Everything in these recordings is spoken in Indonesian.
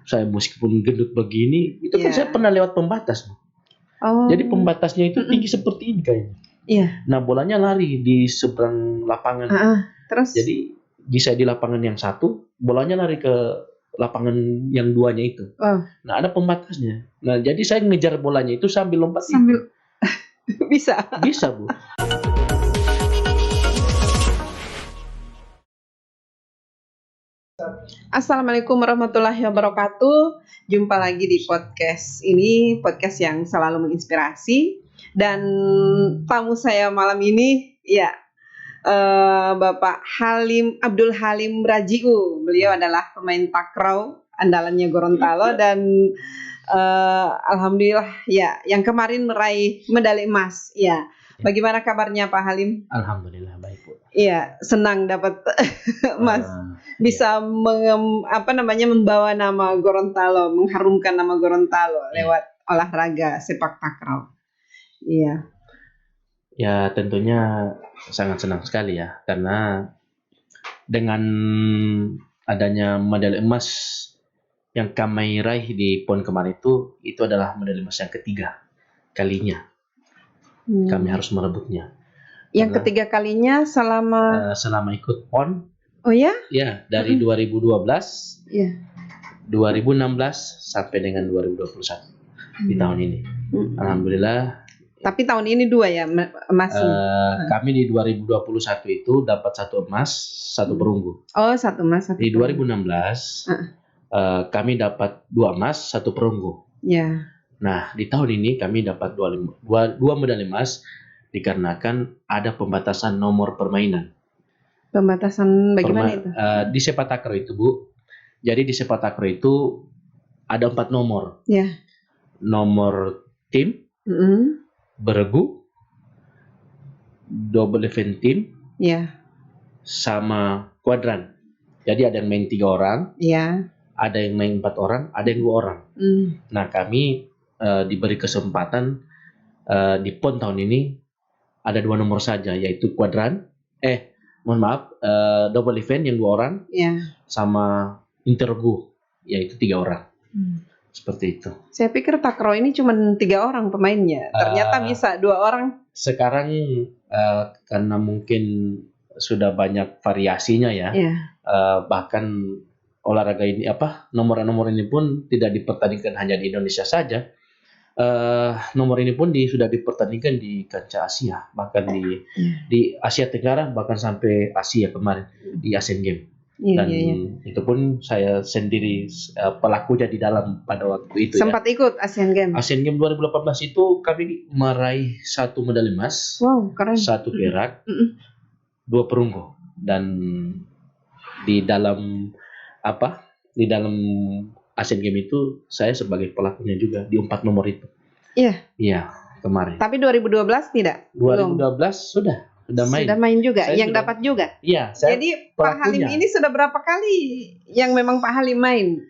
Saya meskipun gendut begini, itu kan saya pernah lewat pembatas. Jadi pembatasnya itu tinggi seperti ini kayaknya. Iya. Nah bolanya lari di seberang lapangan. Terus? Jadi bisa di lapangan yang satu, bolanya lari ke lapangan yang duanya itu. Nah ada pembatasnya. Nah jadi saya ngejar bolanya itu sambil lompat. Bisa Bu. Assalamualaikum warahmatullahi wabarakatuh. Jumpa lagi di podcast ini, podcast yang selalu menginspirasi. Dan tamu saya malam ini, Bapak Abdul Halim Rajiu. Beliau adalah pemain takraw andalannya Gorontalo dan alhamdulillah yang kemarin meraih medali emas. Bagaimana kabarnya Pak Halim? Alhamdulillah baik Bu. Iya, senang dapat emas. Bisa membawa nama Gorontalo, mengharumkan nama Gorontalo lewat olahraga sepak takraw. Iya. Ya tentunya sangat senang sekali ya, karena dengan adanya medali emas yang kami raih di PON kemarin itu adalah medali emas yang ketiga kalinya kami harus merebutnya. Yang ketiga kalinya selama ikut PON. Oh ya? Ya, dari 2012, 2016 sampai dengan 2021 di tahun ini. Alhamdulillah. Tapi tahun ini 2 ya emasnya. Kami di 2021 itu dapat 1 emas, 1 perunggu. Oh, 1 emas, 1 Di 2016 kami dapat 2 emas, 1 perunggu. Ya. Nah, di tahun ini kami dapat 2 medali emas dikarenakan ada pembatasan nomor permainan. Pembatasan bagaimana itu? Di sepak takraw itu Bu. Jadi di sepak takraw itu ada 4 nomor. Ya. Nomor tim, beregu, double event team, sama kuadran. Jadi ada yang main 3 orang, ada yang main 4 orang, ada yang 2 orang. Nah kami diberi kesempatan di PON tahun ini ada 2 nomor saja, yaitu kuadran. Double event yang 2 orang, sama intergu yaitu 3 orang. Seperti itu. Saya pikir takraw ini cuma 3 orang pemainnya, ternyata bisa 2 orang. Sekarang karena mungkin sudah banyak variasinya ya, bahkan olahraga ini nomor-nomor ini pun tidak dipertandingkan hanya di Indonesia saja. Nomor ini pun sudah dipertandingkan di kancah Asia, bahkan di Asia Tenggara, bahkan sampai Asia kemarin di Asian Games. Itu pun saya sendiri pelakunya di dalam pada waktu itu. Sempat ikut Asian Games. Asian Games 2018 itu kami meraih 1 medali emas, keren. 1 perak, 2 perunggu, dan di dalam Asian Games itu saya sebagai pelakunya juga di 4 nomor itu. Iya, kemarin. Tapi 2012 tidak? 2012 sudah main. Sudah main juga, yang dapat juga? Iya, Jadi Pak Halim ini sudah berapa kali yang memang Pak Halim main?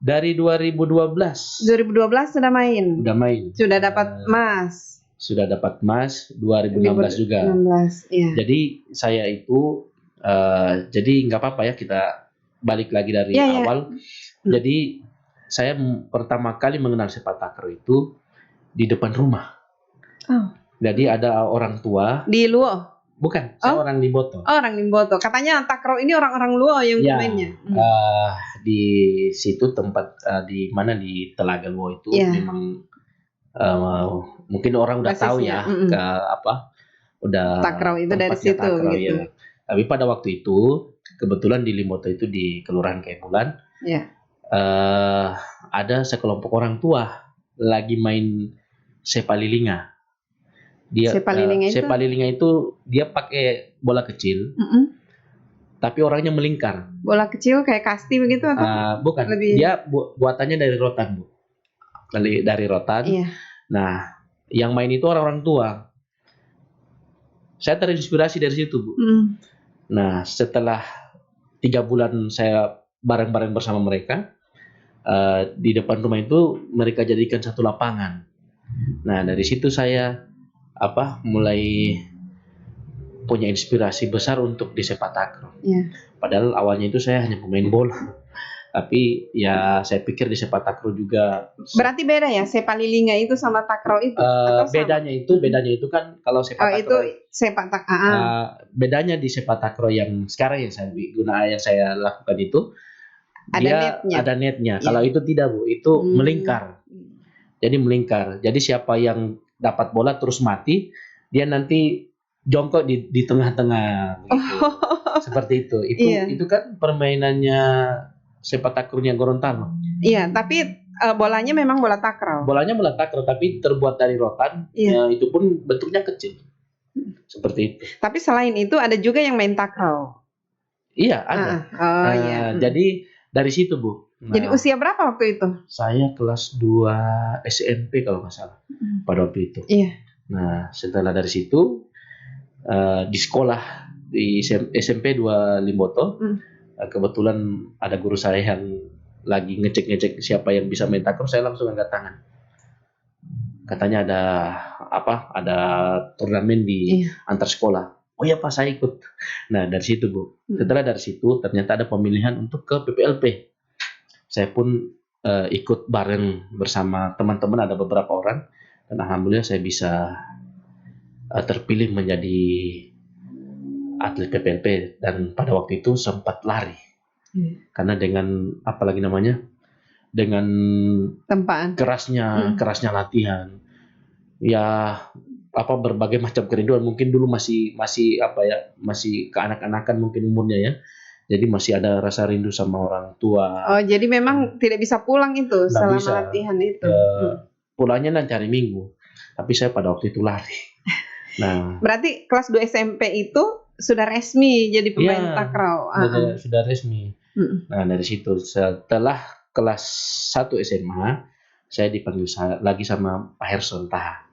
Dari 2012. 2012 sudah main? Sudah main. Sudah dapat emas? Sudah dapat emas, 2016 juga. 2016, iya. Jadi saya itu, jadi nggak apa-apa ya kita balik lagi dari awal. Jadi saya pertama kali mengenal sepak takraw itu di depan rumah. Jadi ada orang tua. Di Luo? Bukan, saya orang Limboto. Orang Limboto. Katanya takraw ini orang-orang Luo yang mainnya. Di situ tempat di mana di Telaga Luo itu memang mungkin orang udah tahu ya udah takraw itu dari situ takraw, gitu. Tapi pada waktu itu kebetulan di Limboto itu di Kelurahan Kaibulan. Ada sekelompok orang tua lagi main sepalilinga. Sepalilinga itu dia pakai bola kecil, tapi orangnya melingkar. Bola kecil kayak kasti begitu atau? Bukan. Dia buatannya dari rotan Bu. Dari rotan. Nah, yang main itu orang-orang tua. Saya terinspirasi dari situ Bu. Nah, setelah 3 bulan saya bareng-bareng bersama mereka, di depan rumah itu mereka jadikan 1 lapangan. Nah dari situ saya mulai punya inspirasi besar untuk di sepak takraw. Padahal awalnya itu saya hanya pemain bola. Tapi ya saya pikir di sepak takraw juga. Berarti beda ya Sepalilinga itu sama takraw itu? Atau Bedanya itu kan kalau sepak takraw. Itu sepak takraw. Bedanya di sepak takraw yang sekarang yang saya lakukan itu ada netnya. Kalau itu tidak, Bu, itu melingkar. Jadi melingkar. Jadi siapa yang dapat bola terus mati, dia nanti jongkok di tengah-tengah gitu. Seperti itu. Itu kan permainannya sepak takrawnya Gorontalo. Iya, tapi bolanya memang bola takraw. Bolanya bola takraw tapi terbuat dari rotan. Itu pun bentuknya kecil. Seperti itu. Tapi selain itu ada juga yang main takraw. Iya, ada. Jadi dari situ, Bu. Jadi usia berapa waktu itu? Saya kelas 2 SMP kalau nggak salah pada waktu itu. Iya. Nah, setelah dari situ di sekolah di SMP 2 Limboto, kebetulan ada guru saya yang lagi ngecek siapa yang bisa main takraw, saya langsung angkat tangan. Katanya ada turnamen di antar sekolah. Oh ya Pak, saya ikut. Nah dari situ, Bu. Setelah dari situ ternyata ada pemilihan untuk ke PPLP. Saya pun ikut bareng bersama teman-teman, ada beberapa orang, dan alhamdulillah saya bisa terpilih menjadi atlet PPLP, dan pada waktu itu sempat lari. Karena dengan dengan tempaan kerasnya latihan, ya berbagai macam kerinduan. Mungkin dulu masih keanak-anakan mungkin umurnya ya, jadi masih ada rasa rindu sama orang tua. Oh, jadi memang tidak bisa pulang itu selama latihan itu. Pulangnya nanti hari Minggu, tapi saya pada waktu itu lari. Nah, berarti kelas 2 SMP itu sudah resmi jadi pemain takraw. Sudah resmi. Nah, dari situ setelah kelas 1 SMA saya dipanggil lagi sama Pak Herson Taha.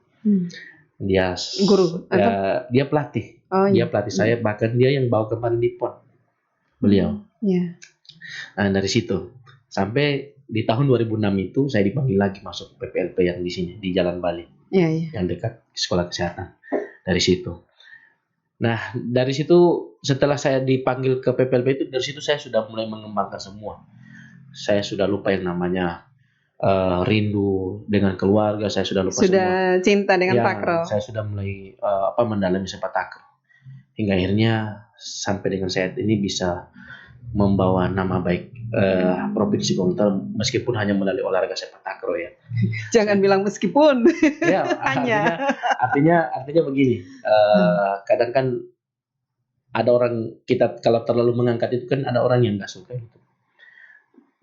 Dia guru. Dia pelatih. Dia pelatih saya, bahkan dia yang bawa kemarin di PON. Beliau. Nah, dari situ sampai di tahun 2006 itu saya dipanggil lagi masuk PPLP yang di sini di Jalan Bali. Yang dekat sekolah kesehatan. Dari situ. Nah, dari situ setelah saya dipanggil ke PPLP itu, dari situ saya sudah mulai mengembangkan semua. Saya sudah lupa yang namanya rindu dengan keluarga, saya sudah lupa semua. Cinta dengan takraw. Saya sudah mulai mendalami sepak takraw. Hingga akhirnya sampai dengan saat ini bisa membawa nama baik Provinsi Gorontalo meskipun hanya melalui olahraga sepak takraw ya. Jangan bilang meskipun. Ya, artinya begini. Kadang kan ada orang, kita kalau terlalu mengangkat itu kan ada orang yang nggak suka itu.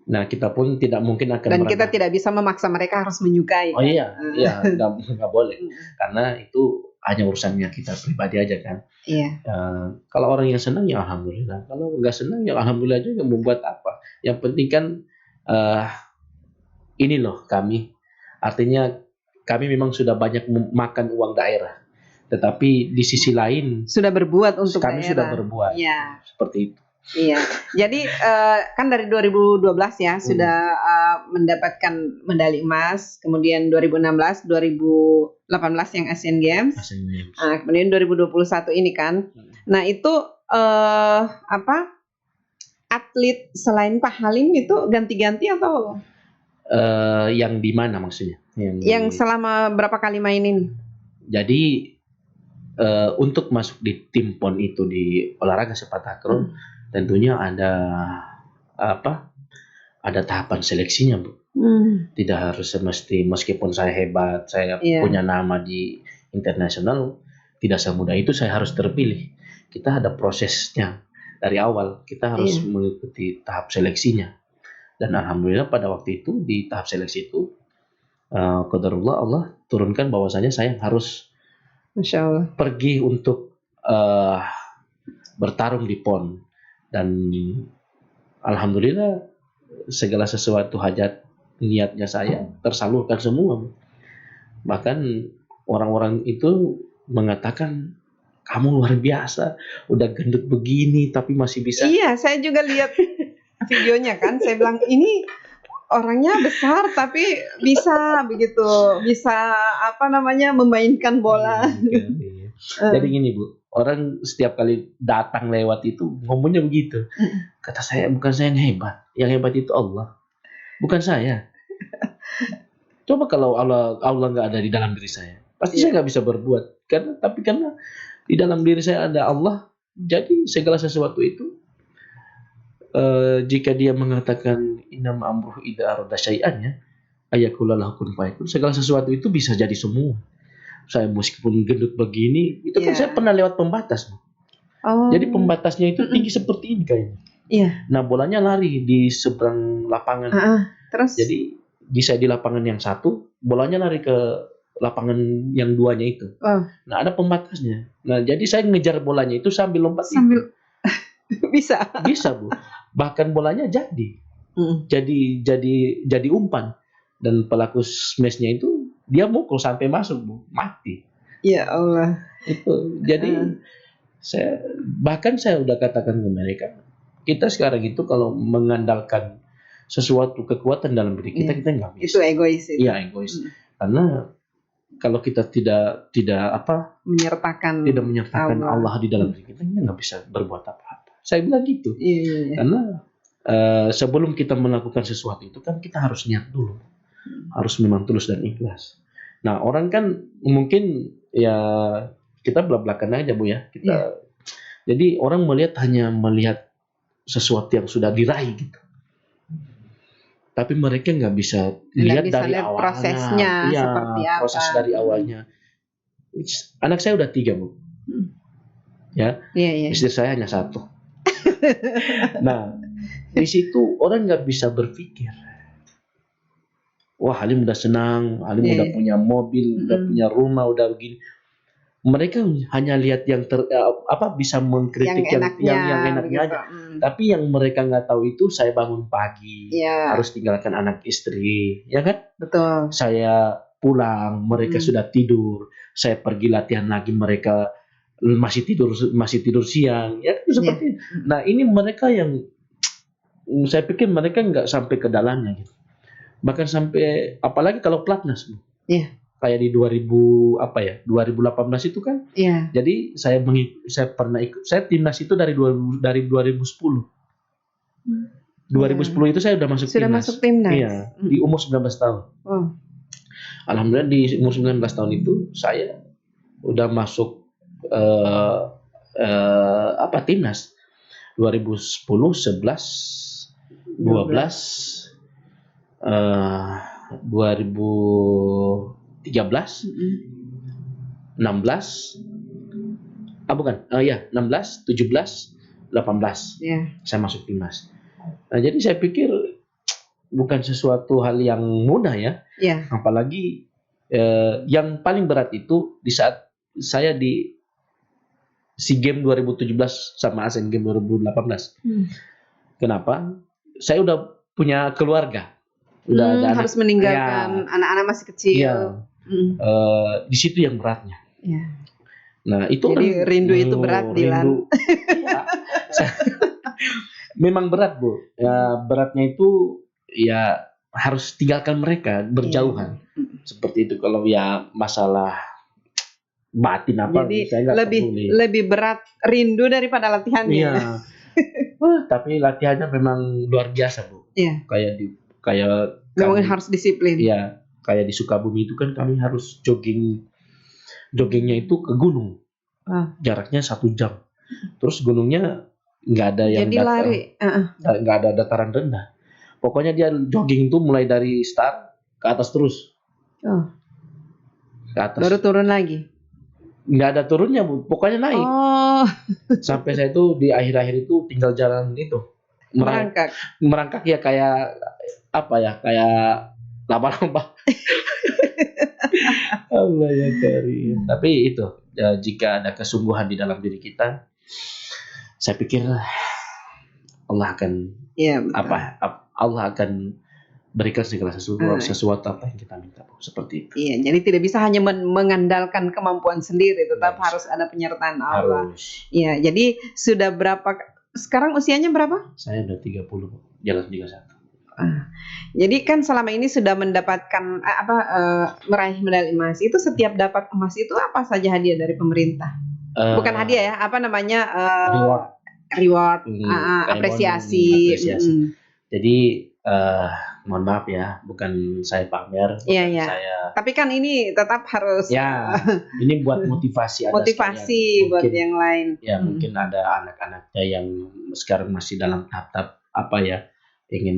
Nah, kita pun tidak mungkin akan dan kita tidak bisa memaksa mereka harus menyukai. Oh iya, nggak boleh. Karena itu hanya urusannya kita pribadi aja kan. Iya. Kalau orang yang senang ya alhamdulillah. Kalau nggak senang ya alhamdulillah juga, membuat apa. Yang penting kan ini loh kami. Artinya kami memang sudah banyak makan uang daerah. Tetapi di sisi lain sudah berbuat untuk kami daerah. Sudah berbuat. Iya. Seperti itu. Iya, jadi kan dari 2012 ya sudah mendapatkan medali emas, kemudian 2016, 2018 yang Asian Games. Kemudian 2021 ini kan. Nah itu atlet selain Pak Halim itu ganti-ganti atau? Yang di mana maksudnya? Yang selama berapa kali main ini? Jadi untuk masuk di tim PON itu di olahraga sepak takraw. Tentunya ada tahapan seleksinya, Bu. Tidak harus meskipun saya hebat, saya punya nama di internasional, tidak semudah itu saya harus terpilih. Kita ada prosesnya dari awal, kita harus mengikuti tahap seleksinya. Dan alhamdulillah pada waktu itu di tahap seleksi itu, qadarullah Allah turunkan bahwasanya saya harus Masya Allah. pergi untuk bertarung di PON. Dan alhamdulillah segala sesuatu hajat niatnya saya tersalurkan semua. Bahkan orang-orang itu mengatakan kamu luar biasa, udah gendut begini tapi masih bisa. Iya, saya juga lihat videonya kan. Saya bilang ini orangnya besar tapi bisa begitu, bisa memainkan bola. Jadi gini Bu, orang setiap kali datang lewat itu ngomongnya begitu. Kata saya, bukan saya yang hebat itu Allah, bukan saya. Coba kalau Allah nggak ada di dalam diri saya, pasti saya nggak bisa berbuat. Karena di dalam diri saya ada Allah, jadi segala sesuatu itu jika dia mengatakan innama amruhu idza arada syai'an ya, ayaqula lahu kun fayakun, segala sesuatu itu bisa jadi semua. Saya meskipun gendut begini, itu kan saya pernah lewat pembatas. Jadi pembatasnya itu tinggi seperti ini kayaknya. Iya. Nah, bolanya lari di seberang lapangan. Terus? Jadi bisa di lapangan yang satu, bolanya lari ke lapangan yang duanya itu. Nah, ada pembatasnya. Nah, jadi saya ngejar bolanya itu sambil lompat. Bisa, Bu. Bahkan bolanya jadi umpan, dan pelaku smash-nya itu dia mukul sampai masuk, Bu, mati. Ya Allah. Itu jadi saya udah katakan ke mereka, kita sekarang itu kalau mengandalkan sesuatu kekuatan dalam diri kita, kita nggak bisa. Itu egois. Iya, egois. Karena kalau kita tidak menyertakan Allah di dalam diri kita nggak bisa berbuat apa-apa. Saya bilang gitu. Karena sebelum kita melakukan sesuatu itu kan kita harus niat dulu, harus memang tulus dan ikhlas. Nah, orang kan mungkin ya kita belak-belakan aja, Bu, ya. Jadi orang hanya melihat sesuatu yang sudah diraih gitu. Tapi mereka nggak bisa lihat dari awalnya, prosesnya seperti apa. Proses dari awalnya. Anak saya udah 3, Bu. Ya. Istri saya hanya 1. Nah, di situ orang nggak bisa berpikir, wah, Halim udah senang, Halim udah punya mobil, udah punya rumah, udah begini. Mereka hanya lihat yang bisa mengkritik yang enaknya aja. Tapi yang mereka nggak tahu itu saya bangun pagi, harus tinggalkan anak istri, ya kan? Betul. Saya pulang, mereka sudah tidur. Saya pergi latihan lagi, mereka masih tidur siang, ya kan, seperti itu. Nah, ini mereka yang saya pikir mereka nggak sampai ke dalamnya gitu. Bahkan sampai apalagi kalau platnas, Bu. Kayak di 2018 itu kan. Jadi saya pernah ikut, saya timnas itu dari 2010. 2010 itu saya udah masuk timnas. Sudah masuk timnas. Iya, di umur 19 tahun. Alhamdulillah di umur 19 tahun itu saya udah masuk timnas. 2010, 11, 12, 2013, 16, 16, 17, 18. Saya masuk timnas. Nah, jadi saya pikir bukan sesuatu hal yang mudah ya. Apalagi yang paling berat itu di saat saya di SEA Games 2017 sama Asian Games 2018. Kenapa? Saya udah punya keluarga. Udah ada harus meninggalkan anak-anak masih kecil. Di situ yang beratnya. Nah, itu jadi rindu itu berat, Dilan. Memang berat, Bu. Ya, beratnya itu ya harus tinggalkan mereka berjauhan. Seperti itu. Kalau ya masalah batin apa, jadi saya lebih berat rindu daripada latihannya. Tapi latihannya memang luar biasa, Bu. Kayak memang harus disiplin. Iya, kayak di Sukabumi itu kan kami harus joggingnya itu ke gunung. Jaraknya 1 jam. Terus gunungnya nggak ada yang lari. Nggak ada dataran rendah. Pokoknya dia jogging itu mulai dari start ke atas terus. Ke atas. Baru turun lagi. Nggak ada turunnya, Bu. Pokoknya naik. Sampai saya itu di akhir-akhir itu tinggal jalan itu. Merangkak ya kayak kayak laba-laba. Allah ya karim. Tapi itu jika ada kesungguhan di dalam diri kita, saya pikir Allah akan Allah akan berikan segala sesuatu apa yang kita minta, Bu. Seperti itu. Iya, jadi tidak bisa hanya mengandalkan kemampuan sendiri, tetap harus ada penyertaan Allah. Iya, jadi sudah sekarang usianya berapa? Saya udah 30, jalan 31. Jadi kan selama ini sudah mendapatkan meraih medali emas. Itu setiap dapat emas itu apa saja hadiah dari pemerintah? Bukan hadiah ya, reward. reward, kayak apresiasi. Jadi mohon maaf ya, bukan saya pamer, saya. Tapi kan ini tetap harus. Ya, ini buat motivasi. Motivasi buat yang lain. Ya mungkin ada anak-anaknya yang sekarang masih dalam tahap ingin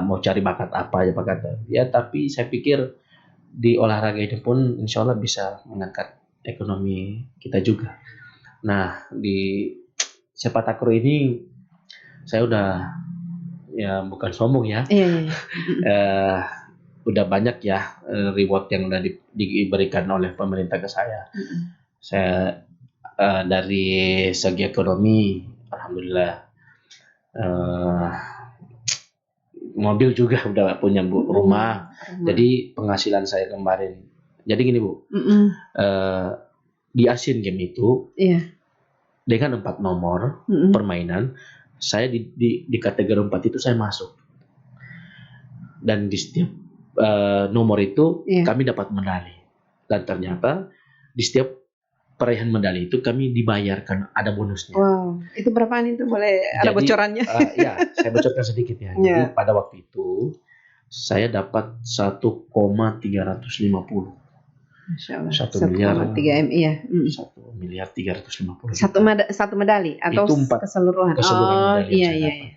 mau cari bakat ya. Tapi saya pikir di olahraga ini pun insya Allah bisa mengangkat ekonomi kita juga. Nah di sepak takraw ini saya udah, ya bukan sombong ya, udah banyak ya reward yang udah diberikan oleh pemerintah ke saya. Saya dari segi ekonomi, alhamdulillah, mobil juga udah punya rumah. Jadi penghasilan saya kemarin, jadi gini Bu, di Asian Games itu dengan 4 nomor permainan, saya di kategori 4 itu saya masuk, dan di setiap nomor itu kami dapat medali, dan ternyata di setiap peraihan medali itu kami dibayarkan, ada bonusnya. Wow, itu berapaan itu, boleh ada bocorannya? Ya, saya bocorkan sedikit ya. Jadi pada waktu itu saya dapat 1,350. Masya Allah. 1 miliar 3 M, iya. 1 miliar 350. Satu medali atau itu 4 keseluruhan? medali. Iya.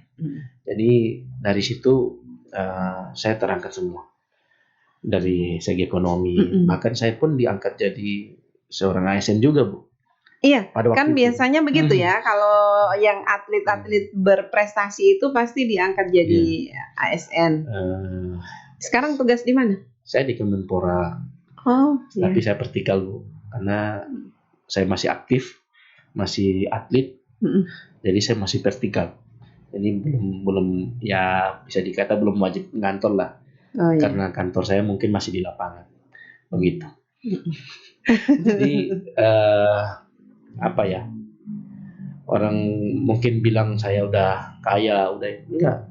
Jadi dari situ saya terangkat semua dari segi ekonomi. Bahkan saya pun diangkat jadi seorang ASN juga, Bu. Iya, kan biasanya begitu ya. Kalau yang atlet-atlet berprestasi itu pasti diangkat jadi ASN. Sekarang tugas di mana? Saya di Kemenpora. Tapi saya vertikal, Bu, karena saya masih aktif, masih atlet. Jadi saya masih vertikal. Jadi belum ya bisa dikata belum wajib ngantor lah. Karena kantor saya mungkin masih di lapangan. Begitu. Jadi orang mungkin bilang saya udah kaya, udah enggak.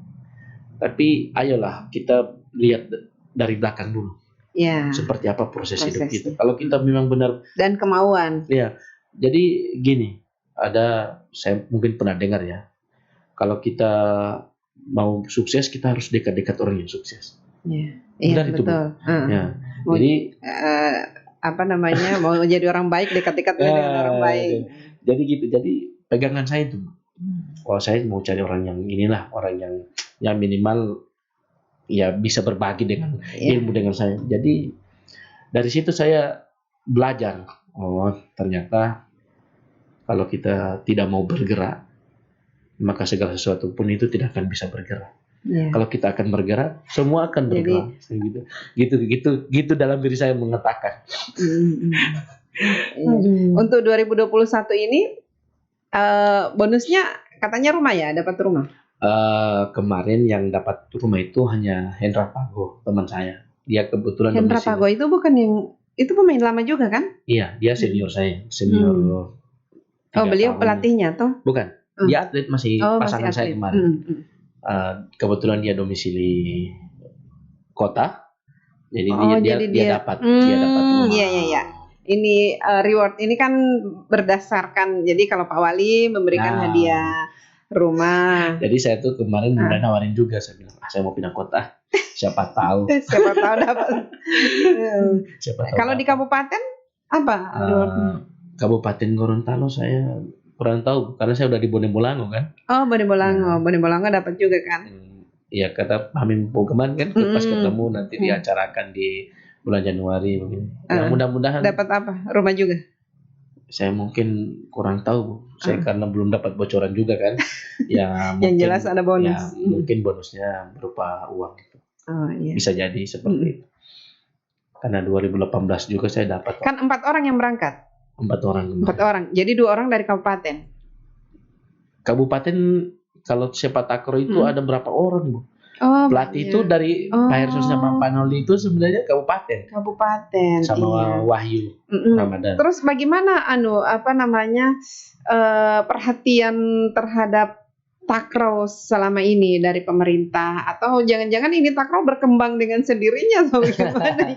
Tapi ayolah kita lihat dari belakang dulu. Seperti apa proses hidup kita. Kalau kita memang benar dan kemauan. Ya. Jadi gini, saya mungkin pernah dengar ya. Kalau kita mau sukses, kita harus dekat-dekat orang yang sukses. Iya, betul. Ya. Jadi mau jadi orang baik, dekat-dekat dengan orang baik. Jadi gitu. Jadi pegangan saya itu. Kalau saya mau cari orang yang inilah, orang yang minimal ya bisa berbagi dengan ilmu dengan saya. Jadi dari situ saya belajar. Oh, ternyata kalau kita tidak mau bergerak, maka segala sesuatu pun itu tidak akan bisa bergerak. Kalau kita akan bergerak, semua akan bergerak. Gitu dalam diri saya mengatakan. Untuk 2021 ini bonusnya katanya rumah ya, dapat rumah. Kemarin yang dapat rumah itu hanya Hendra Pago, teman saya. Dia kebetulan Hendra Pago itu bukan yang itu pemain lama juga kan? Iya, dia senior saya, senior. Beliau pelatihnya toh? Bukan, dia atlet masih pasangan saya kemarin. Kebetulan dia domisili kota, jadi dia dapat rumah. Iya. Ini reward ini kan berdasarkan, jadi kalau Pak Wali memberikan hadiah rumah. Jadi saya tuh kemarin udah nawarin juga, saya bilang saya mau pindah kota, siapa tahu. Siapa tahu dapat. Kalau di kabupaten apa? Kabupaten Gorontalo saya kurang tahu, karena saya udah di Bone Bolango kan. Bone Bolango dapat juga kan? Iya, kata Hamim kemarin kan pas ketemu nanti diacarakan di bulan Januari begini. Mudah-mudahan. Dapat apa? Rumah juga? Saya mungkin kurang tahu, Bu. Saya karena belum dapat bocoran juga kan. Ya mungkin, yang jelas ada bonus. Ya, mungkin bonusnya berupa uang gitu. Iya. Bisa jadi seperti itu. Karena 2018 juga saya dapat. Kan 4 orang yang berangkat. 4 orang. 4 orang. Jadi 2 orang dari kabupaten. Kabupaten kalau sepak takraw itu ada berapa orang, Bu? Pelatih itu dari Pak Hersus sama Pak Noldi itu sebenarnya kabupaten. Sama Wahyu Ramadan. Terus bagaimana perhatian terhadap takraw selama ini dari pemerintah, atau jangan-jangan ini takraw berkembang dengan sendirinya atau gimana?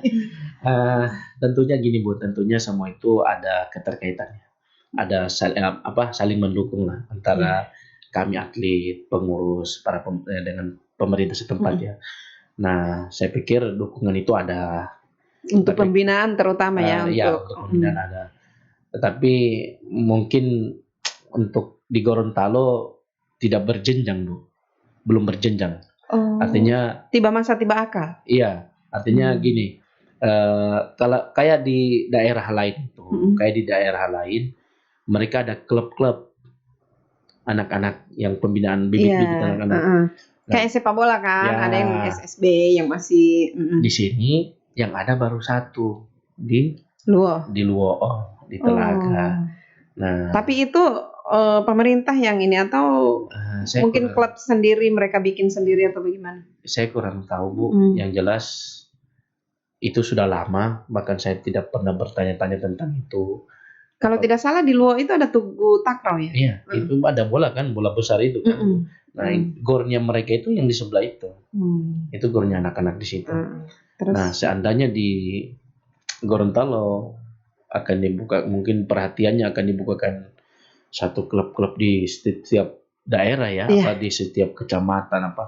Tentunya gini, Bu, tentunya semua itu ada keterkaitannya. saling mendukung lah antara kami atlet, pengurus, dengan pemerintah setempat ya. Nah, saya pikir dukungan itu ada untuk pembinaan terutama untuk pembinaan ada. Tetapi mungkin untuk di Gorontalo tidak berjenjang, Bu. Belum berjenjang. Artinya tiba masa tiba akal. Iya, artinya gini. Kalau kayak di daerah lain mereka ada klub-klub anak-anak yang pembinaan bibit-bibit anak-anak. Kayak sepak bola kan, ada yang SSB yang masih di sini yang ada baru satu di Luo, di Telaga. Nah, tapi itu pemerintah yang ini atau mungkin klub sendiri mereka bikin sendiri atau bagaimana? Saya kurang tahu, Bu. Yang jelas itu sudah lama, bahkan saya tidak pernah bertanya-tanya tentang itu. Kalau tidak salah di Luo itu ada Tugu Takraw ya? Iya, itu ada bola kan, bola besar itu kan. Nah, gornya mereka itu yang di sebelah itu. Itu gornya anak-anak di situ. Terus? Nah, seandainya di Gorontalo akan dibuka, mungkin perhatiannya akan dibukakan satu klub-klub di setiap daerah ya, apa di setiap kecamatan apa.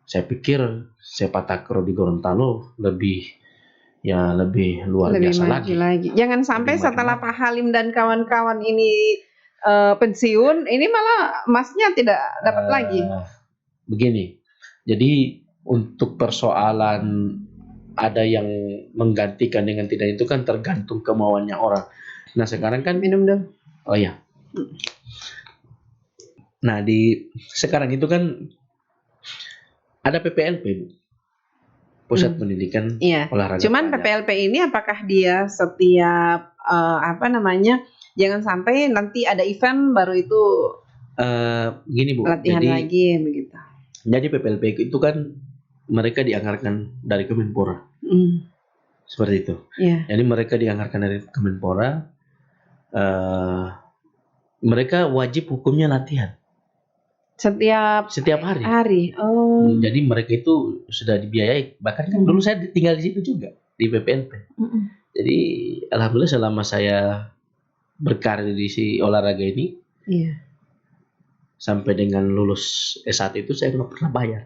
Saya pikir sepak takraw di Gorontalo lebih luar biasa lagi. Jangan sampai setelah Pak Halim dan kawan-kawan ini pensiun, ini malah emasnya tidak dapat lagi. Begini, jadi untuk persoalan ada yang menggantikan dengan tidak itu kan tergantung kemauannya orang. Nah sekarang kan minum dulu. Oh iya. Nah sekarang itu kan ada PPLP, Pusat Pendidikan Olahraga. Cuman PPLP ini apakah dia setiap jangan sampai nanti ada event baru itu gini Bu, latihan lagi begitu. Jadi PPLP itu kan mereka dianggarkan dari Kemenpora. Seperti itu. Jadi mereka dianggarkan dari Kemenpora. Mereka wajib hukumnya latihan. Setiap hari. Jadi mereka itu sudah dibiayai. Bahkan kan dulu saya tinggal di situ juga di PPLP. Jadi alhamdulillah selama saya berkarir di olahraga ini, sampai dengan lulus S1 itu saya nggak pernah bayar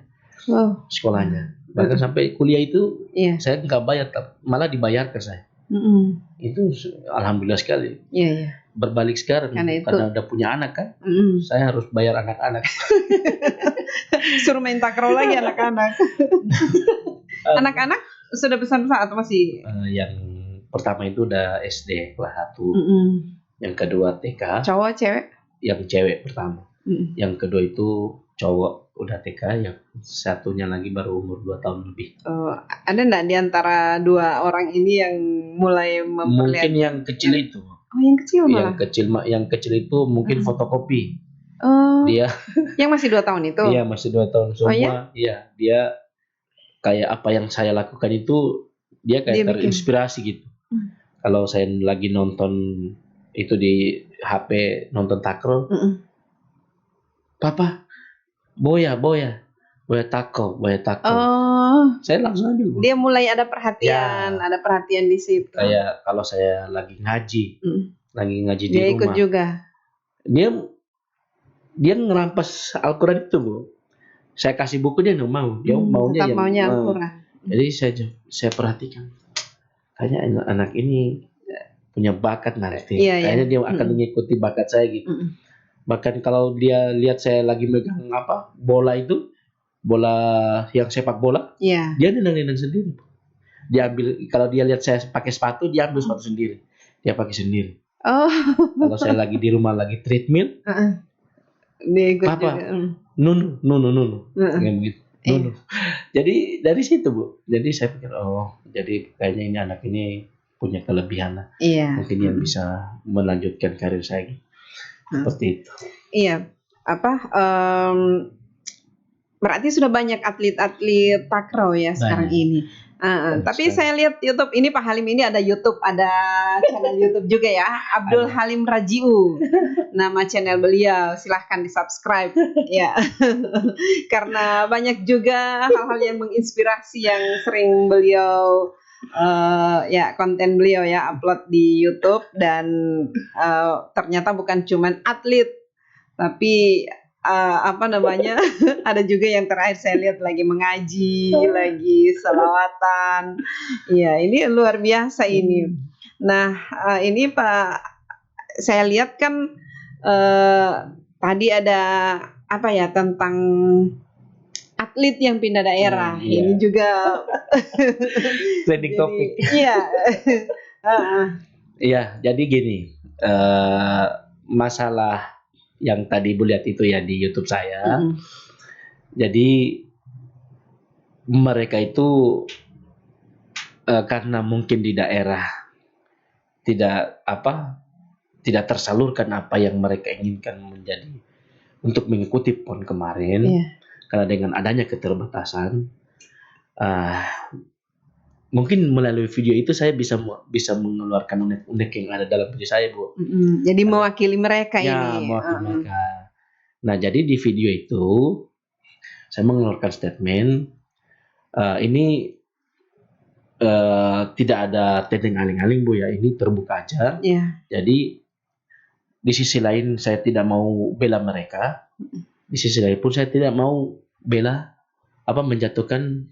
sekolahnya. Bahkan sampai kuliah itu saya nggak bayar, malah dibayarkan saya. Itu alhamdulillah sekali. Berbalik sekarang karena udah punya anak kan, saya harus bayar anak-anak. Suruh main takraw lagi anak-anak. Anak-anak sudah besar-besar atau masih? Yang pertama itu udah SD kelas 1. Yang kedua TK. Cowok cewek? Yang cewek pertama. Yang kedua itu cowok udah TK, yang satunya lagi baru umur 2 tahun lebih. Ada enggak di antara dua orang ini yang mulai mungkin yang kecil itu. Yang kecil malah. Yang kecil itu mungkin fotokopi. Dia yang masih 2 tahun itu. Iya, masih 2 tahun semua. Iya, dia kayak apa yang saya lakukan itu dia kayak terinspirasi gitu. Kalau saya lagi nonton itu di HP, nonton takraw. Papa, boya takraw. Saya langsung ambil. Dia mulai ada perhatian di situ. Kayak kalau saya lagi ngaji di dia rumah. Dia ikut juga. Dia ngerampas Al-Quran itu, Bu. Saya kasih buku dia nggak mau. Dia maunya Al-Quran. Jadi saya perhatikan. Kayaknya anak ini punya bakat nanti. Kayaknya dia akan mengikuti bakat saya gitu. Bahkan kalau dia lihat saya lagi megang bola yang sepak bola, dia nendang sendiri. Dia ambil, kalau dia lihat saya pakai sepatu, dia ambil sepatu sendiri. Dia pakai sendiri. Kalau saya lagi di rumah lagi treadmill, dia ikut Papa, juga. Nunu. Begitu. Nunu. Jadi dari situ, Bu. Jadi saya pikir, jadi kayaknya ini anak ini punya kelebihan lah. Mungkin yang bisa melanjutkan karir saya. Seperti itu. Iya. Berarti sudah banyak atlet-atlet takraw ya sekarang ini. Tapi saya lihat YouTube ini, Pak Halim ini ada channel YouTube juga ya, Abdul Halim Rajiu. Nama channel beliau, silahkan di-subscribe ya. Karena banyak juga hal-hal yang menginspirasi yang sering beliau ya konten beliau ya upload di YouTube dan ternyata bukan cuman atlet tapi apa namanya ada juga yang terakhir saya lihat lagi mengaji, lagi selawatan. Ya ini luar biasa ini. Nah ini Pak, saya lihat kan tadi ada apa ya tentang atlet yang pindah daerah. Iya. Ini juga trending topik. Iya. Iya, jadi gini, masalah yang tadi Ibu lihat itu ya di YouTube saya. Jadi mereka itu karena mungkin di daerah tidak tersalurkan apa yang mereka inginkan menjadi untuk mengikuti PON kemarin. Karena dengan adanya keterbatasan, mungkin melalui video itu saya bisa mengeluarkan unek-unek yang ada dalam video saya, Bu. Jadi mewakili mereka ya, ini. Mewakili mereka. Nah, jadi di video itu saya mengeluarkan statement ini tidak ada tendeng aling-aling, Bu ya. Ini terbuka aja. Jadi di sisi lain saya tidak mau bela mereka. Di sisi lain pun saya tidak mau bela menjatuhkan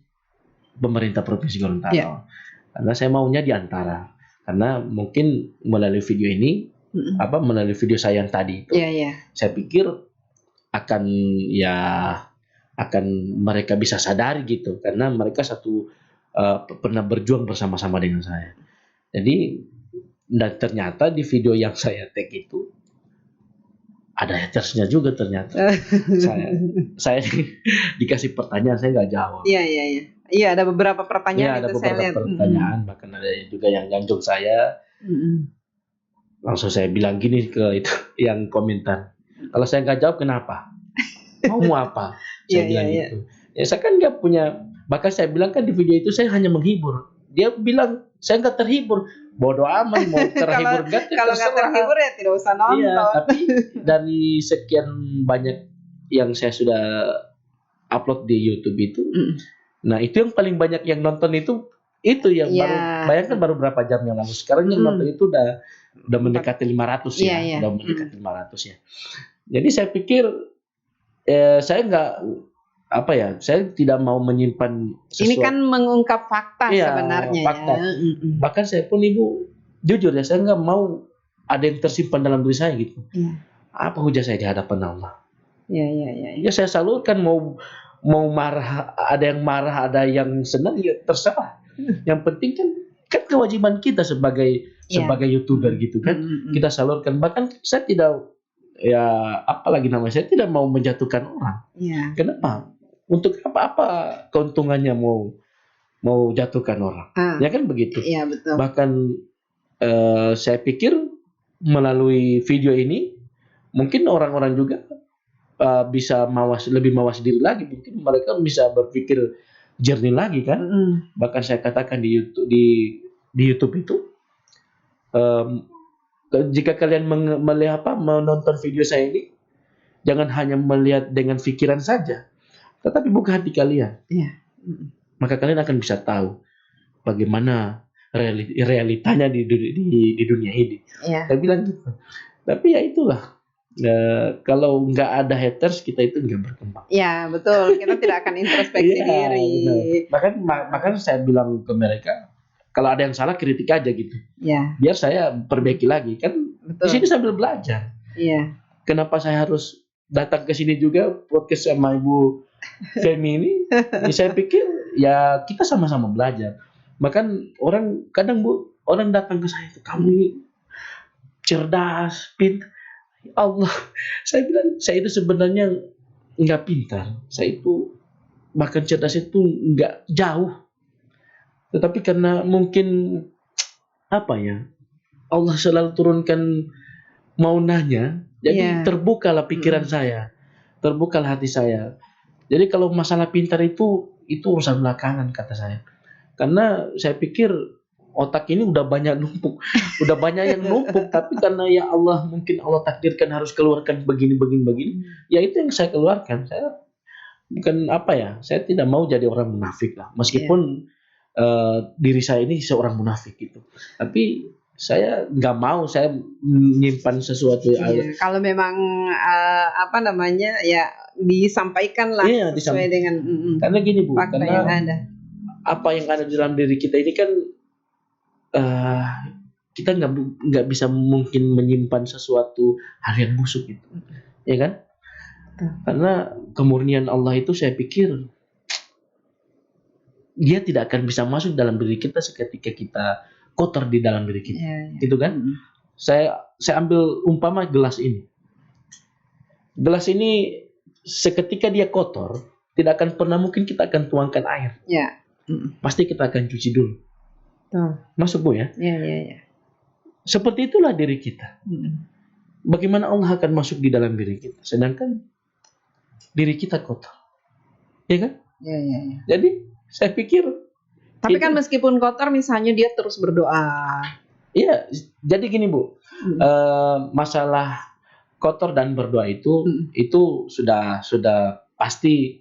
pemerintah Provinsi Gorontalo. Karena saya maunya di antara. Karena mungkin melalui video ini melalui video saya yang tadi itu saya pikir akan mereka bisa sadari gitu karena mereka pernah berjuang bersama-sama dengan saya. Jadi dan ternyata di video yang saya tag itu ada hatersnya juga ternyata. saya dikasih pertanyaan saya nggak jawab. Iya, ada beberapa pertanyaan ada itu beberapa saya lihat. Pertanyaan, bahkan ada juga yang ganjung saya. Langsung saya bilang gini ke itu yang komentar. Kalau saya nggak jawab kenapa? Mau apa? Saya bilang gitu. Ya saya kan nggak punya. Bahkan saya bilang kan di video itu saya hanya menghibur. Dia bilang saya nggak terhibur. Bodoh amat mau terhibur nggak? Kalau nggak terhibur ya tidak usah nonton. Iya, tapi dari sekian banyak yang saya sudah upload di YouTube itu, nah itu yang paling banyak yang nonton itu yang baru, bayangkan baru berapa jam yang lalu. Sekarang yang nonton itu udah mendekati 500 ya, udah mendekati 500 ya. Jadi saya pikir saya nggak saya tidak mau menyimpan sesuatu. Ini kan mengungkap fakta sebenarnya fakta. ya. Bahkan saya pun Ibu jujur ya, saya nggak mau ada yang tersimpan dalam diri saya gitu. Apa hujah saya di hadapan Allah? Ya saya salurkan mau marah, ada yang marah, ada yang senang, ya terserah. Yang penting kan kewajiban kita sebagai YouTuber gitu kan, kita salurkan. Bahkan saya tidak apalagi namanya, saya tidak mau menjatuhkan orang. Kenapa? Untuk apa keuntungannya mau jatuhkan orang? Ya kan begitu. Betul. Bahkan saya pikir melalui video ini mungkin orang-orang juga bisa lebih mawas diri lagi. Mungkin mereka bisa berpikir jernih lagi kan. Bahkan saya katakan di YouTube itu jika kalian menonton video saya ini, jangan hanya melihat dengan pikiran saja, tetapi buka hati kalian. Maka kalian akan bisa tahu bagaimana realitanya di dunia ini. Saya bilang gitu. Tapi ya itulah. Kalau nggak ada haters, kita itu nggak berkembang. Ya betul, kita tidak akan introspeksi diri. Bahkan saya bilang ke mereka, kalau ada yang salah kritik aja gitu. Biar saya perbaiki lagi kan. Betul. Di sini sambil belajar. Kenapa saya harus datang ke sini juga podcast sama Ibu Femi ini? Saya pikir ya kita sama-sama belajar. Bahkan kadang orang datang ke saya, kamu ini cerdas, pintar. Allah, saya bilang saya itu sebenarnya nggak pintar. Saya itu bahkan cerdas itu nggak jauh. Tetapi karena mungkin Allah selalu turunkan maunahnya, jadi terbukalah pikiran saya, terbukalah hati saya. Jadi kalau masalah pintar itu urusan belakangan kata saya. Karena saya pikir otak ini udah banyak yang numpuk, tapi karena ya Allah mungkin Allah takdirkan harus keluarkan begini, ya itu yang saya keluarkan. Saya bukan saya tidak mau jadi orang munafik lah, meskipun diri saya ini seorang munafik gitu. Tapi saya nggak mau saya menyimpan sesuatu. Kalau memang apa namanya ya disampaikan lah sesuai dengan karena gini Bu, fakta karena yang ada. Apa yang ada di dalam diri kita ini kan kita nggak bisa mungkin menyimpan sesuatu hal yang busuk gitu, ya kan? Karena kemurnian Allah itu saya pikir dia tidak akan bisa masuk dalam diri kita seketika kita kotor di dalam diri kita, gitu kan? Saya ambil umpama gelas ini. Gelas ini seketika dia kotor, tidak akan pernah mungkin kita akan tuangkan air. Pasti kita akan cuci dulu. Masuk Bu ya? Iya. Seperti itulah diri kita. Bagaimana Allah akan masuk di dalam diri kita, sedangkan diri kita kotor, ya kan? Iya. Jadi saya pikir. Tapi kan meskipun kotor, misalnya dia terus berdoa. Iya, jadi gini Bu, masalah kotor dan berdoa itu sudah pasti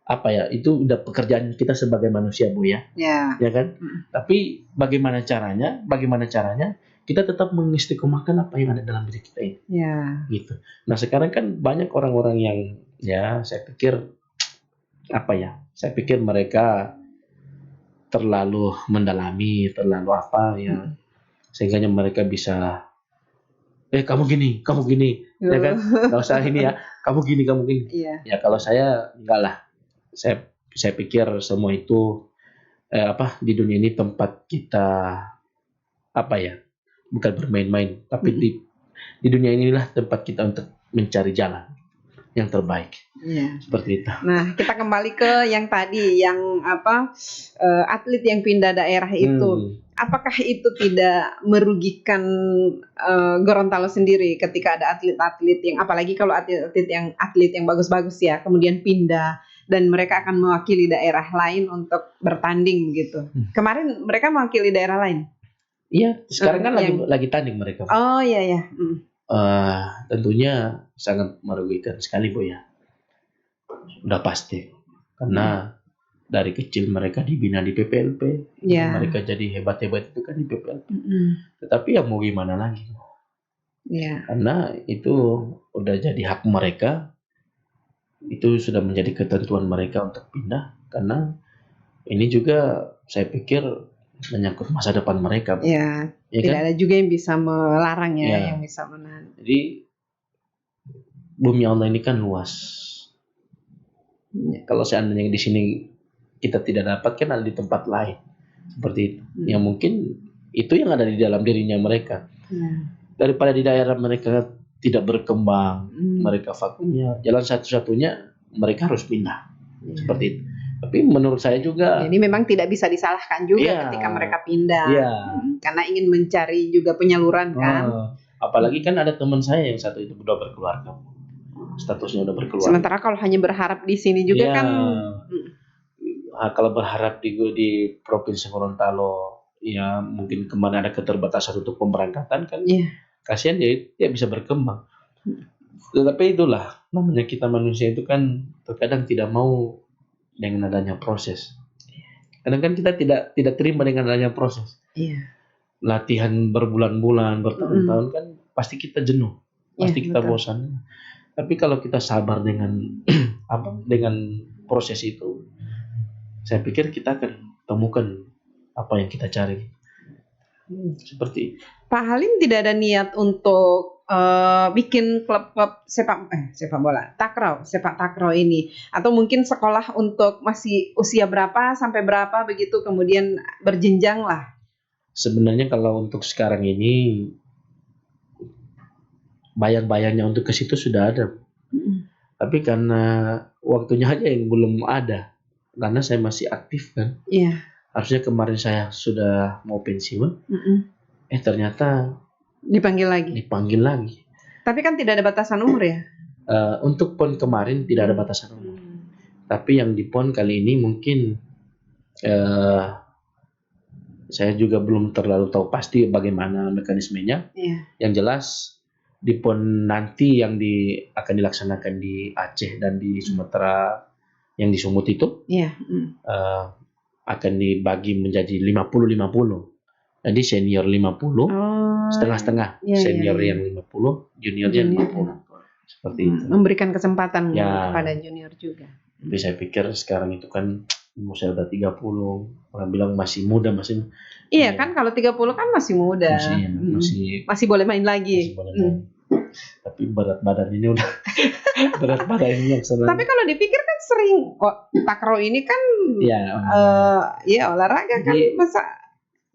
apa ya? Itu udah pekerjaan kita sebagai manusia Bu ya. Ya kan? Tapi bagaimana caranya? Kita tetap mengistiqomahkan apa yang ada dalam diri kita ini. Gitu. Nah sekarang kan banyak orang-orang yang saya pikir saya pikir mereka terlalu mendalami, terlalu sehingga mereka bisa kamu gini, ya kan? Nggak usah ini ya, kamu gini. Ya kalau saya enggak lah, saya pikir semua itu di dunia ini tempat kita bukan bermain-main, tapi di dunia inilah tempat kita untuk mencari jalan yang terbaik. Seperti itu. Nah, kita kembali ke yang tadi, yang atlet yang pindah daerah itu. Apakah itu tidak merugikan Gorontalo sendiri ketika ada atlet-atlet yang, apalagi kalau atlet yang bagus-bagus ya, kemudian pindah dan mereka akan mewakili daerah lain untuk bertanding begitu. Kemarin mereka mewakili daerah lain. Iya, sekarang kan lagi tanding mereka. Oh iya. Tentunya sangat merugikan sekali Bu ya. Udah pasti. Karena dari kecil mereka dibina di PPLP. Mereka jadi hebat-hebat itu kan di PPLP. Tetapi ya mau gimana lagi. Karena itu udah jadi hak mereka. Itu sudah menjadi ketentuan mereka untuk pindah. Karena ini juga saya pikir menyangkut masa depan mereka. Tidak ada juga yang bisa melarang yang bisa menahan. Jadi bumi Allah ini kan luas. Kalau seandainya di sini kita tidak dapat, kan ada di tempat lain seperti itu. Yang mungkin itu yang ada di dalam dirinya mereka. Daripada di daerah mereka tidak berkembang, mereka vakumnya, jalan satu-satunya mereka harus pindah. Seperti itu. Tapi menurut saya juga jadi memang tidak bisa disalahkan juga ketika mereka pindah. Karena ingin mencari juga penyaluran kan. Apalagi kan ada teman saya yang satu itu udah berkeluarga. Statusnya udah berkeluarga. Sementara kalau hanya berharap di sini juga kan kalau berharap di Provinsi Gorontalo ya mungkin kemana ada keterbatasan untuk pemberangkatan kan. Kasihan dia bisa berkembang. Tetapi itulah namanya kita manusia itu kan terkadang tidak mau dengan adanya proses. Kadang kan kita tidak terima dengan adanya proses. Latihan berbulan-bulan, bertahun-tahun kan pasti kita jenuh, pasti kita bosan. Tapi kalau kita sabar dengan dengan proses itu, saya pikir kita akan temukan apa yang kita cari. Seperti Pak Halim tidak ada niat untuk bikin klub-klub sepak bola, sepak takraw ini, atau mungkin sekolah untuk masih usia berapa sampai berapa begitu, kemudian berjenjang lah. Sebenarnya kalau untuk sekarang ini bayang-bayangnya untuk ke situ sudah ada, tapi karena waktunya aja yang belum ada, karena saya masih aktif kan. Harusnya kemarin saya sudah mau pensiun, ternyata dipanggil lagi. Tapi kan tidak ada batasan umur ya? Untuk PON kemarin tidak ada batasan umur. Tapi yang di PON kali ini mungkin saya juga belum terlalu tahu pasti bagaimana mekanismenya. Yang jelas di PON nanti yang akan dilaksanakan di Aceh dan di Sumatera yang di Sumut itu, akan dibagi menjadi 50-50. Jadi senior 50, setengah-setengah. Senior yang 50, juniornya 50. Seperti itu. Memberikan kesempatan ya, kepada junior juga. Tapi saya pikir sekarang itu kan saya udah 30, orang bilang masih muda, masih. Iya kan, kalau 30 kan masih muda. Masih boleh main lagi. Masih boleh main. Tapi berat badan ini udah berat badan ini yang senang. Tapi kalau dipikir kan sering takraw ini kan olahraga kan, masa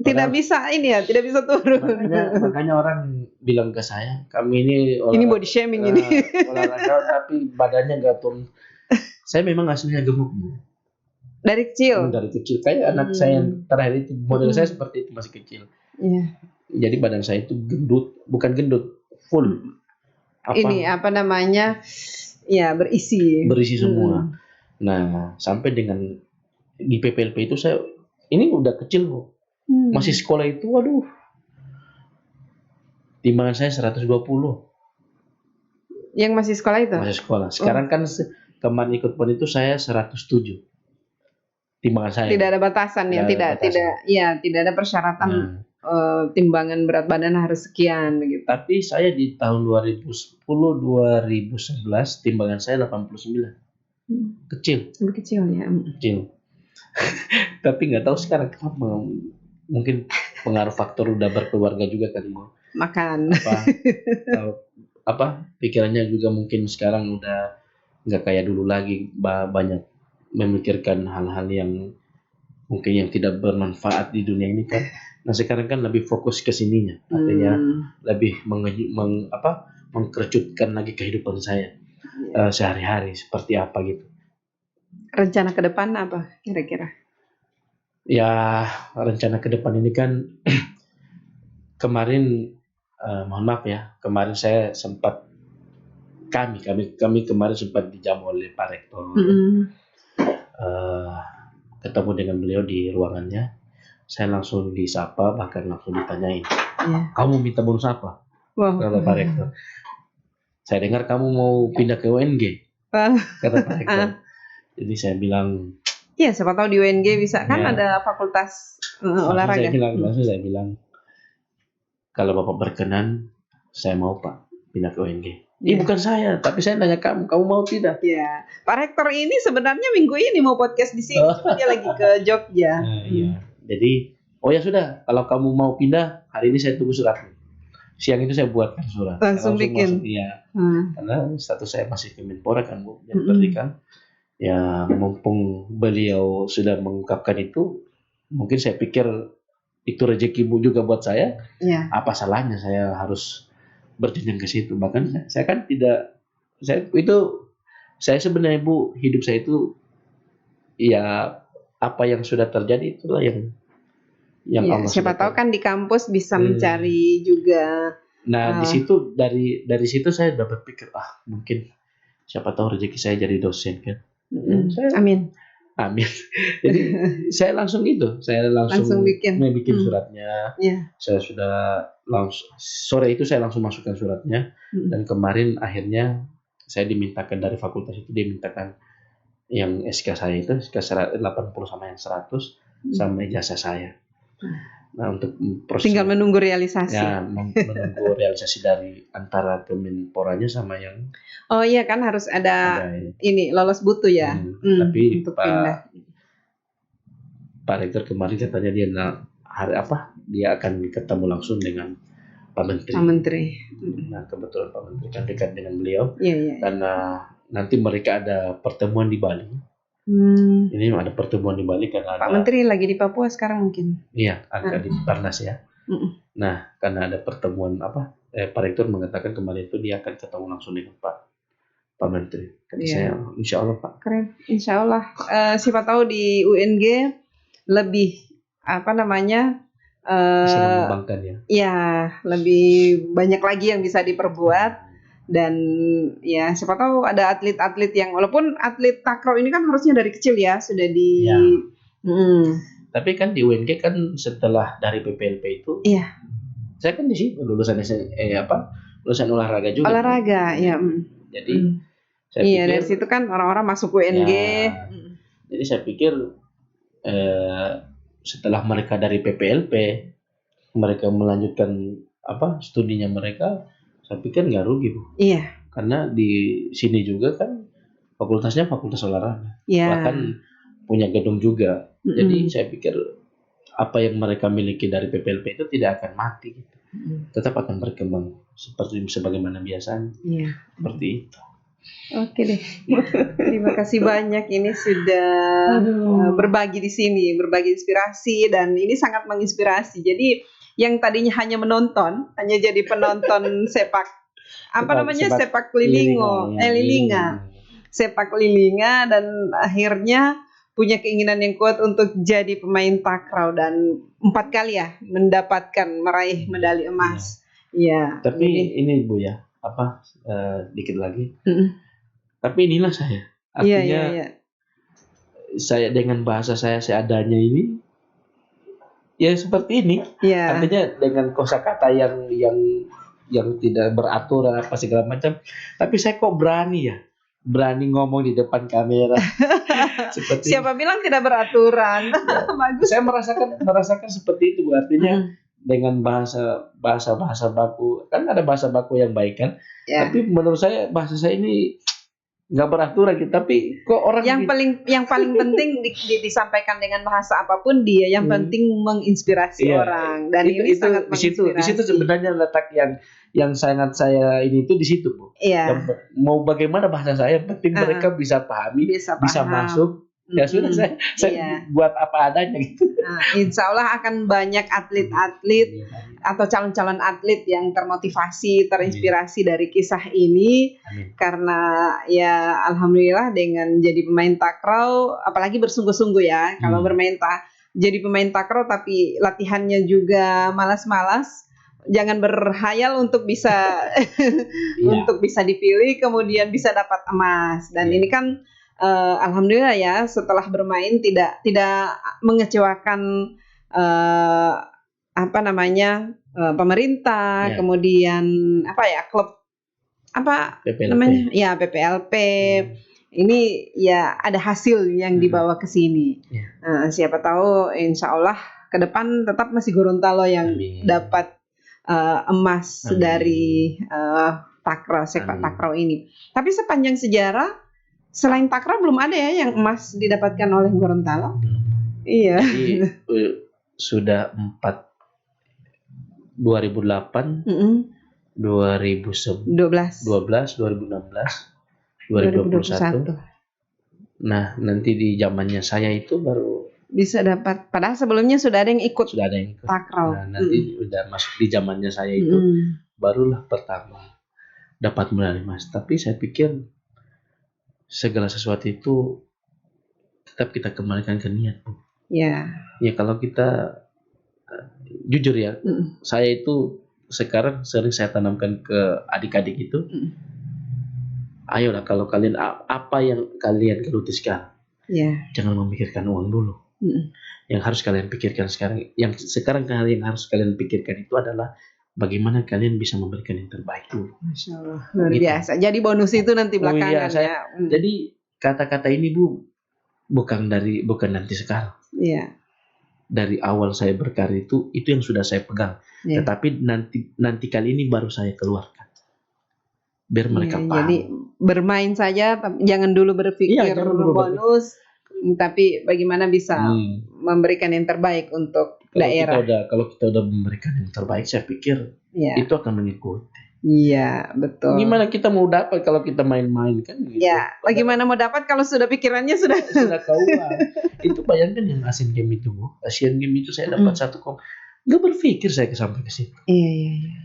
tidak bisa tidak bisa turun. Makanya orang bilang ke saya, kami ini body shaming ini. Olahraga tapi badannya nggak turun. Saya memang aslinya gemuk. Dari kecil. Kayak anak saya yang terakhir itu, model saya seperti itu, masih kecil. Iya. Jadi badan saya itu bukan gendut, full. Berisi. Berisi semua. Nah, sampai dengan di PPLP itu saya ini udah kecil kok. Masih sekolah itu, waduh. Timbangan saya 120. Yang masih sekolah itu? Masih sekolah. Sekarang kan kemarin ikut pon itu saya 107. Timbangan saya. Tidak ada batasan ya, tidak ada persyaratan timbangan berat badan harus sekian begitu. Tapi saya di tahun 2010 2011 timbangan saya 89. Kecil. Lebih kecil ya. Kecil. Tapi nggak tahu sekarang kenapa. Mungkin pengaruh faktor udah berkeluarga juga kali mau. Makan. Pikirannya juga mungkin sekarang udah nggak kayak dulu lagi, banyak memikirkan hal-hal yang mungkin yang tidak bermanfaat di dunia ini kan. Nah sekarang kan lebih fokus ke sininya, artinya lebih mengkerucutkan lagi kehidupan saya sehari-hari seperti apa gitu. Rencana ke depan apa kira-kira? Ya rencana ke depan ini kan kemarin mohon maaf ya, kemarin saya sempat kami kemarin sempat dijamu oleh Pak Rektor. Ketemu dengan beliau di ruangannya, saya langsung disapa, bahkan langsung ditanyain, kamu minta bonus apa? Kata Pak Rektor. Saya dengar kamu mau pindah ke UNG, kata Pak Rektor. Jadi saya bilang, iya siapa tahu di UNG bisa kan ada fakultas olahraga. Langsung saya bilang, kalau Bapak berkenan, saya mau Pak pindah ke UNG. Ini bukan saya, tapi saya nanya kamu mau tidak? Iya. Pak Rektor ini sebenarnya minggu ini mau podcast di sini, dia lagi ke Jogja. Iya. Jadi, ya sudah, kalau kamu mau pindah, hari ini saya tunggu suratnya. Siang itu saya buatkan surat. Langsung bikin. Iya. Karena status saya masih Kemenpora kan, Bu, yang pendidikan. Ya, mumpung beliau sudah mengungkapkan itu, mungkin saya pikir itu rezeki Bu juga buat saya. Iya. Apa salahnya saya harus berjenjang ke situ? Bahkan saya kan saya sebenarnya Bu, hidup saya itu ya apa yang sudah terjadi itulah yang Allah siapa tahu kan di kampus bisa mencari juga. Nah di situ dari situ saya udah berpikir mungkin siapa tahu rezeki saya jadi dosen kan. Amin. Jadi saya langsung bikin suratnya. Saya sudah sore itu saya langsung masukkan suratnya. Dan kemarin akhirnya saya dimintakan dari fakultas itu, dimintakan yang SK saya itu SK 80 sama yang 100 sama ijazah saya. Nah untuk proses tinggal menunggu realisasi. Ya, menunggu realisasi dari antara Kemenporanya sama yang. Oh iya kan harus ada ini lolos butu ya. Tapi untuk pindah. Pak Rektor kemarin katanya dia akan ketemu langsung dengan Pak Menteri. Nah kebetulan Pak Menteri kan dekat dengan beliau. Karena nanti mereka ada pertemuan di Bali. Ini ada pertemuan di Bali karena Pak Menteri lagi di Papua sekarang mungkin. Iya, agak di Parnas ya. Nah, karena ada pertemuan Pak Rektor mengatakan kemarin itu dia akan ketemu langsung dengan Pak Menteri. Kata saya, insya Allah Pak. Keren, insya Allah. Siapa tahu di UNG lebih bisa mengembangkan ya. Ya, lebih banyak lagi yang bisa diperbuat. Dan ya siapa tahu ada atlet-atlet yang walaupun atlet takraw ini kan harusnya dari kecil ya sudah di. Tapi kan di UNG kan setelah dari PPLP itu. Iya. Saya kan di situ lulusan olahraga juga. Olahraga, ya. Jadi saya pikir dari situ kan orang-orang masuk UNG. Jadi saya pikir eh, setelah mereka dari PPLP, mereka melanjutkan studinya mereka, saya pikir nggak rugi, Bu. Iya. Karena di sini juga kan fakultasnya fakultas olahraga, bahkan punya gedung juga. Jadi saya pikir apa yang mereka miliki dari PPLP itu tidak akan mati, gitu. Tetap akan berkembang seperti sebagaimana biasanya. Seperti itu. Oke deh. Terima kasih banyak, ini sudah berbagi di sini, berbagi inspirasi, dan ini sangat menginspirasi. Jadi yang tadinya hanya menonton, hanya jadi penonton sepak lilinga, sepak lilinga, dan akhirnya punya keinginan yang kuat untuk jadi pemain takraw, dan 4 kali ya meraih medali emas. Iya. Tapi ini Bu ya, dikit lagi. Tapi inilah saya. Artinya saya dengan bahasa saya seadanya ini, ya seperti ini. Artinya dengan kosakata yang tidak beratur apa segala macam. Tapi saya kok berani ngomong di depan kamera. Seperti siapa bilang tidak beraturan? Bagus. Saya merasakan seperti itu, Bu. Artinya dengan bahasa baku, kan ada bahasa baku yang baik kan. Tapi menurut saya bahasa saya ini nggak beraturan gitu, tapi kok orang yang paling penting disampaikan dengan bahasa apapun yang penting menginspirasi orang, dan ini sangat menginspirasi. Di situ sebenarnya letak yang sangat saya ini itu di situ, Bu. Mau bagaimana bahasa saya, penting mereka bisa pahami, bisa masuk. Ya sudah, saya buat apa adanya gitu. Insya Allah akan banyak atlet-atlet atau calon-calon atlet yang termotivasi, terinspirasi dari kisah ini. Karena ya alhamdulillah dengan jadi pemain takraw, apalagi bersungguh-sungguh ya. Kalau jadi pemain takraw tapi latihannya juga malas-malas, jangan berhayal untuk bisa untuk bisa dipilih kemudian bisa dapat emas. Dan ini kan alhamdulillah ya, setelah bermain tidak mengecewakan pemerintah, kemudian klub PPLP. namanya ya PPLP. Ini ya ada hasil yang dibawa ke sini. Siapa tahu insya Allah ke depan tetap masih Gorontalo yang dapat emas dari sepak takraw ini. Tapi sepanjang sejarah selain takraw belum ada ya yang emas didapatkan oleh Gorontalo. Iya. Jadi sudah 2008, 2012, 2016, 2021. Nah, nanti di zamannya saya itu baru bisa dapat. Padahal sebelumnya sudah ada yang ikut. Takraw. Nah, nanti udah masuk di zamannya saya itu barulah pertama dapat medali emas. Tapi saya pikir segala sesuatu itu tetap kita kembalikan ke niat, Bu. Ya kalau kita jujur ya, saya itu sekarang sering saya tanamkan ke adik-adik itu, ayolah kalau kalian apa yang kalian geluti sekarang, jangan memikirkan uang dulu. Yang harus kalian pikirkan sekarang, kalian harus kalian pikirkan itu adalah bagaimana kalian bisa memberikan yang terbaik dulu. Masya Allah, luar biasa. Jadi bonus itu nanti belakangan ya. Jadi kata-kata ini, Bu, bukan nanti sekarang. Dari awal saya berkarya itu yang sudah saya pegang. Tetapi nanti kali ini baru saya keluarkan. Biar mereka paham. Jadi bermain saja, jangan dulu berpikir bonus, tapi bagaimana bisa memberikan yang terbaik untuk daerah. Kalau kita udah memberikan yang terbaik, saya pikir itu akan mengikuti. Iya, betul. Gimana kita mau dapat kalau kita main-main kan? Gitu. Bagaimana mau dapat kalau sudah pikirannya sudah keluar. Itu bayangkan yang Asian Games itu, Bu. Asian Games itu saya dapat 1, nggak berpikir saya sampai ke situ. Iya.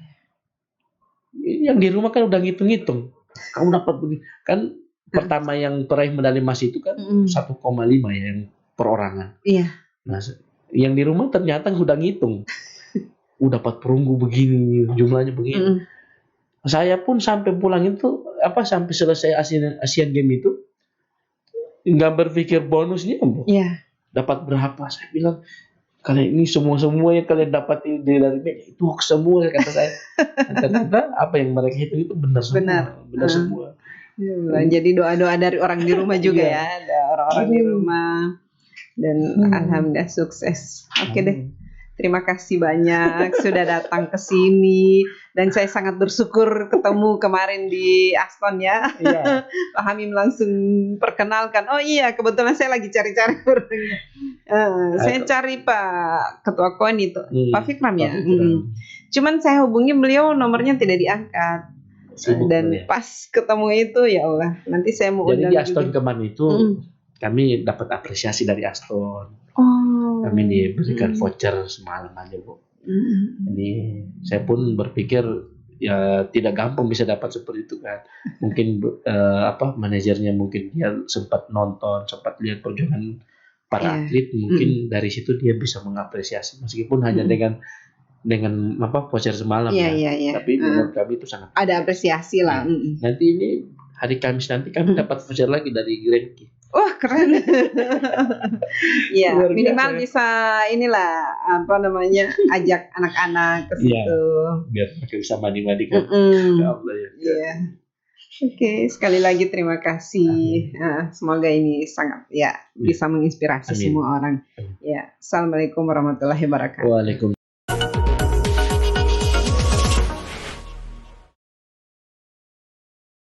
Yang di rumah kan udah ngitung-ngitung. Kamu dapat begini. Kan pertama yang peraih medali emas itu kan 1,5 ya yang perorangan. Iya. Nah, yang di rumah ternyata udah ngitung. Dapat perunggu begini, jumlahnya begini. Saya pun sampai pulang itu sampai selesai Asian Games itu nggak berpikir bonusnya, Bu. Dapat berapa? Saya bilang, kalian ini semua yang kalian dapat dari media itu hoax semua, kata saya. Ternyata apa yang mereka hitung itu benar semua. Jadi doa-doa dari orang di rumah juga ya, ada orang-orang di rumah. dan alhamdulillah sukses. Oke deh. Terima kasih banyak sudah datang ke sini dan saya sangat bersyukur ketemu kemarin di Aston ya. Iya. Pak Hamim langsung perkenalkan. Oh iya, kebetulan saya lagi cari-cari orangnya. Saya cari Pak Ketua KON itu, Pak Fikram ya. Cuman saya hubungi beliau, nomornya tidak diangkat. Dan pas ketemu itu ya Allah, nanti saya mau undang. Jadi di Aston juga. Kemarin itu kami dapat apresiasi dari Aston. Kami diberikan voucher semalam aja Bu. Jadi saya pun berpikir ya tidak gampang bisa dapat seperti itu kan. Mungkin manajernya mungkin dia sempat nonton, sempat lihat perjuangan para atlet, mungkin dari situ dia bisa mengapresiasi meskipun hanya dengan voucher semalam ya. Tapi menurut kami itu sangat ada apresiasi lah. Nanti ini hari Kamis nanti kami dapat voucher lagi dari Grenki. Wah keren. Ya minimal bisa ajak anak-anak ke situ. Biar mereka bisa mandi-mandi kan. Ya Allah ya. Oke, sekali lagi terima kasih. Semoga ini sangat bisa menginspirasi semua orang. Ya, assalamualaikum warahmatullahi wabarakatuh. Waalaikumsalam.